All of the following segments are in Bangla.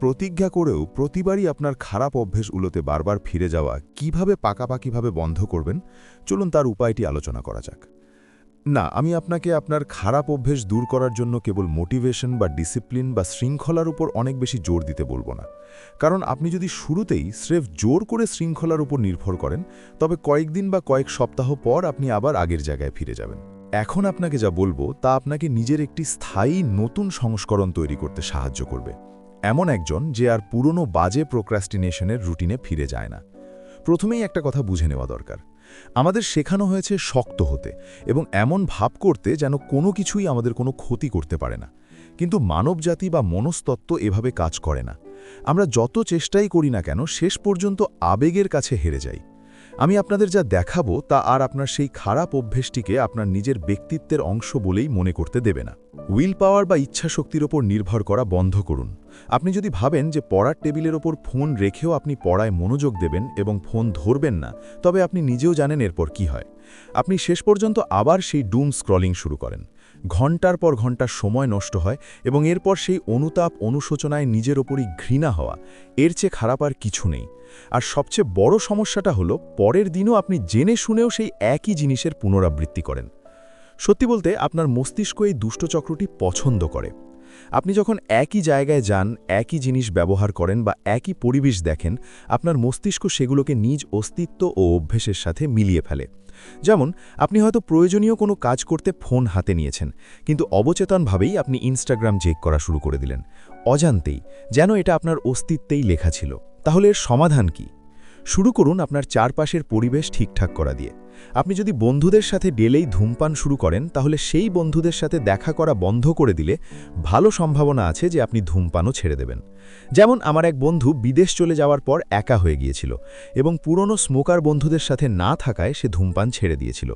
প্রতিজ্ঞা করেও প্রতিবারই আপনার খারাপ অভ্যেসগুলোতে বারবার ফিরে যাওয়া কিভাবে পাকাপাকিভাবে বন্ধ করবেন, চলুন তার উপায়টি আলোচনা করা যাক। না, আমি আপনাকে আপনার খারাপ অভ্যেস দূর করার জন্য কেবল মোটিভেশন বা ডিসিপ্লিন বা শৃঙ্খলার উপর অনেক বেশি জোর দিতে বলবো না। কারণ আপনি যদি শুরুতেই স্রেফ জোর করে শৃঙ্খলার উপর নির্ভর করেন, তবে কয়েকদিন বা কয়েক সপ্তাহ পর আপনি আবার আগের জায়গায় ফিরে যাবেন। এখন আপনাকে যা বলবো তা আপনাকে নিজের একটি স্থায়ী নতুন সংস্করণ তৈরি করতে সাহায্য করবে। এমন একজন যে আর পুরনো বাজে প্রোক্রাস্টিনেশনের রুটিনে ফিরে যায় না। প্রথমেই একটা কথা বুঝে নেওয়া দরকার। আমাদের শেখানো হয়েছে শক্ত হতে এবং এমন ভাব করতে যেন কোনো কিছুই আমাদের কোনো ক্ষতি করতে পারে না। কিন্তু মানবজাতি বা মনস্তত্ত্ব এভাবে কাজ করে না। আমরা যত চেষ্টাই করি না কেন শেষ পর্যন্ত আবেগের কাছে হেরে যাই। আমি আপনাদের যা দেখাবো তা আর আপনার সেই খারাপ অভ্যেসটিকে আপনার নিজের ব্যক্তিত্বের অংশ বলেই মনে করতে দেবে না। উইল পাওয়ার বা ইচ্ছাশক্তির ওপর নির্ভর করা বন্ধ করুন। আপনি যদি ভাবেন যে পড়ার টেবিলের ওপর ফোন রেখেও আপনি পড়ায় মনোযোগ দেবেন এবং ফোন ধরবেন না, তবে আপনি নিজেও জানেন এরপর কি হয়। আপনি শেষ পর্যন্ত আবার সেই ডুম স্ক্রলিং শুরু করেন। ঘন্টার পর ঘন্টা সময় নষ্ট হয় এবং এরপর সেই অনুতাপ অনুশোচনায় নিজের ওপরই ঘৃণা হওয়া, এর চেয়ে খারাপ আর কিছু নেই। আর সবচেয়ে বড় সমস্যাটা হলো পরের দিনও আপনি জেনে শুনেও সেই একই জিনিসের পুনরাবৃত্তি করেন। সত্যি বলতে আপনার মস্তিষ্ক এই দুষ্টচক্রটি পছন্দ করে। আপনি যখন একই জায়গায় যান, একই জিনিস ব্যবহার করেন বা একই পরিবেশ দেখেন, আপনার মস্তিষ্ক সেগুলোকে নিজ অস্তিত্ব ও অভ্যেসের সাথে মিলিয়ে ফেলে। যেমন আপনি হয়তো প্রয়োজনীয় কোনো কাজ করতে ফোন হাতে নিয়েছেন, কিন্তু অবচেতনভাবেই আপনি ইনস্টাগ্রাম চেক করা শুরু করে দিলেন, অজান্তেই, যেন এটা আপনার অস্তিত্বেই লেখা ছিল। তাহলে এর সমাধান কি? শুরু করুন আপনার চারপাশের পরিবেশ ঠিকঠাক করা দিয়ে। আপনি যদি বন্ধুদের সাথে ডেলেই ধূমপান শুরু করেন, তাহলে সেই বন্ধুদের সাথে দেখা করা বন্ধ করে দিলে ভালো সম্ভাবনা আছে যে আপনি ধূমপানও ছেড়ে দেবেন। যেমন আমার এক বন্ধু বিদেশ চলে যাওয়ার পর একা হয়ে গিয়েছিল এবং পুরনো স্মোকার বন্ধুদের সাথে না থাকায় সে ধূমপান ছেড়ে দিয়েছিল।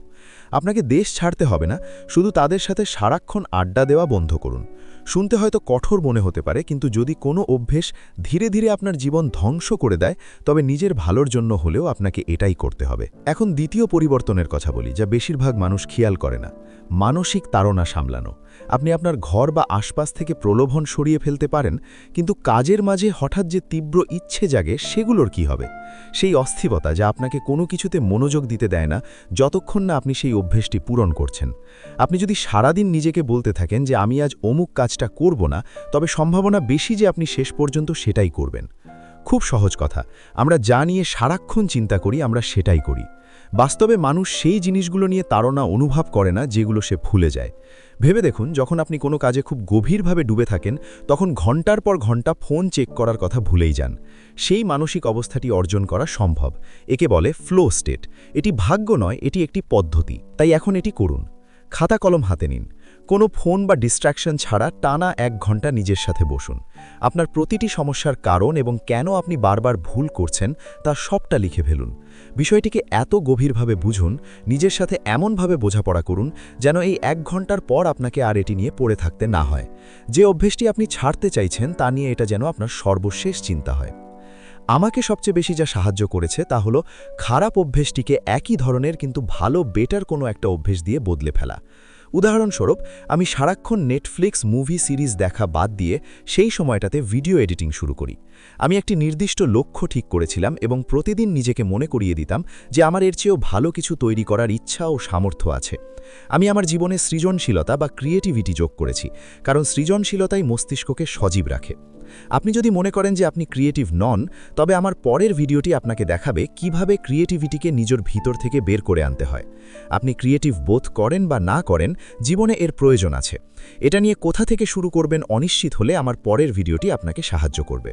আপনাকে দেশ ছাড়তে হবে না, শুধু তাদের সাথে সারাক্ষণ আড্ডা দেওয়া বন্ধ করুন। শুনতে হয়তো কঠোর মনে হতে পারে, কিন্তু যদি কোনো অভ্যেস ধীরে ধীরে আপনার জীবন ধ্বংস করে দেয়, তবে নিজের ভালোর জন্য হলেও আপনাকে এটাই করতে হবে। এখন দ্বিতীয় পরিবর্তনের কথা বলি, যা বেশিরভাগ মানুষ খেয়াল করে না: মানসিক তাড়না সামলানো। আপনি আপনার ঘর বা আশপাশ থেকে প্রলোভন সরিয়ে ফেলতে পারেন, কিন্তু কাজের মাঝে হঠাৎ যে তীব্র ইচ্ছে জাগে সেগুলোর কি হবে? সেই অস্থিরতা যা আপনাকে কোনো কিছুতে মনোযোগ দিতে দেয় না যতক্ষণ না আপনি সেই অভ্যেসটি পূরণ করছেন। আপনি যদি সারাদিন নিজেকে বলতে থাকেন যে আমি আজ অমুক কাজটা করব না, তবে সম্ভাবনা বেশি যে আপনি শেষ পর্যন্ত সেটাই করবেন। খুব সহজ কথা, আমরা যা নিয়ে সারাক্ষণ চিন্তা করি আমরা সেটাই করি। বাস্তবে মানুষ সেই জিনিসগুলো নিয়ে তাড়না অনুভব করে না যেগুলো সে ভুলে যায়। ভেবে দেখুন, যখন আপনি কোনো কাজে খুব গভীরভাবে ডুবে থাকেন, তখন ঘন্টার পর ঘন্টা ফোন চেক করার কথা ভুলেই যান। সেই মানসিক অবস্থাটি অর্জন করা সম্ভব। একে বলে ফ্লো স্টেট। এটি ভাগ্য নয়, এটি একটি পদ্ধতি। তাই এখন এটি করুন। খাতা কলম হাতে নিন। কোনো ফোন বা ডিস্ট্র্যাকশন ছাড়া টানা 1 ঘন্টা নিজের সাথে বসুন। আপনার প্রতিটি সমস্যার কারণ এবং কেন আপনি বারবার ভুল করছেন তা সবটা লিখে ফেলুন। বিষয়টিকে এত গভীরভাবে বুঝুন, নিজের সাথে এমনভাবে বোঝাপড়া করুন যেন এই 1 ঘন্টার পর আপনাকে আর এটি নিয়ে পড়ে থাকতে না হয়। যে অভ্যেসটি আপনি ছাড়তে চাইছেন তা নিয়ে এটা যেন আপনার সর্বশেষ চিন্তা হয়। আমাকে সবচেয়ে বেশি যা সাহায্য করেছে তা হলো খারাপ অভ্যেসটিকে একই ধরনের কিন্তু ভালো বেটার কোনো একটা অভ্যেস দিয়ে বদলে ফেলা। উদাহরণস্বরূপ, আমি সারাক্ষণ নেটফ্লিক্স মুভি সিরিজ দেখা বাদ দিয়ে সেই সময়টাতে ভিডিও এডিটিং শুরু করি। আমি একটি নির্দিষ্ট লক্ষ্য ঠিক করেছিলাম এবং প্রতিদিন নিজেকে মনে করিয়ে দিতাম যে আমার এর চেয়েও ভালো কিছু তৈরি করার ইচ্ছা ও সামর্থ্য আছে। আমি আমার জীবনে সৃজনশীলতা বা ক্রিয়েটিভিটি যোগ করেছি, কারণ সৃজনশীলতাই মস্তিষ্ককে সজীব রাখে। আপনি যদি মনে করেন যে আপনি ক্রিয়েটিভ নন, তবে আমার পরের ভিডিওটি আপনাকে দেখাবে কিভাবে ক্রিয়েটিভিটিকে নিজের ভিতর থেকে বের করে আনতে হয়। আপনি ক্রিয়েটিভ বোধ করেন বা না করেন, জীবনে এর প্রয়োজন আছে। এটা নিয়ে কোথা থেকে শুরু করবেন অনিশ্চিত হলে আমার পরের ভিডিওটি আপনাকে সাহায্য করবে।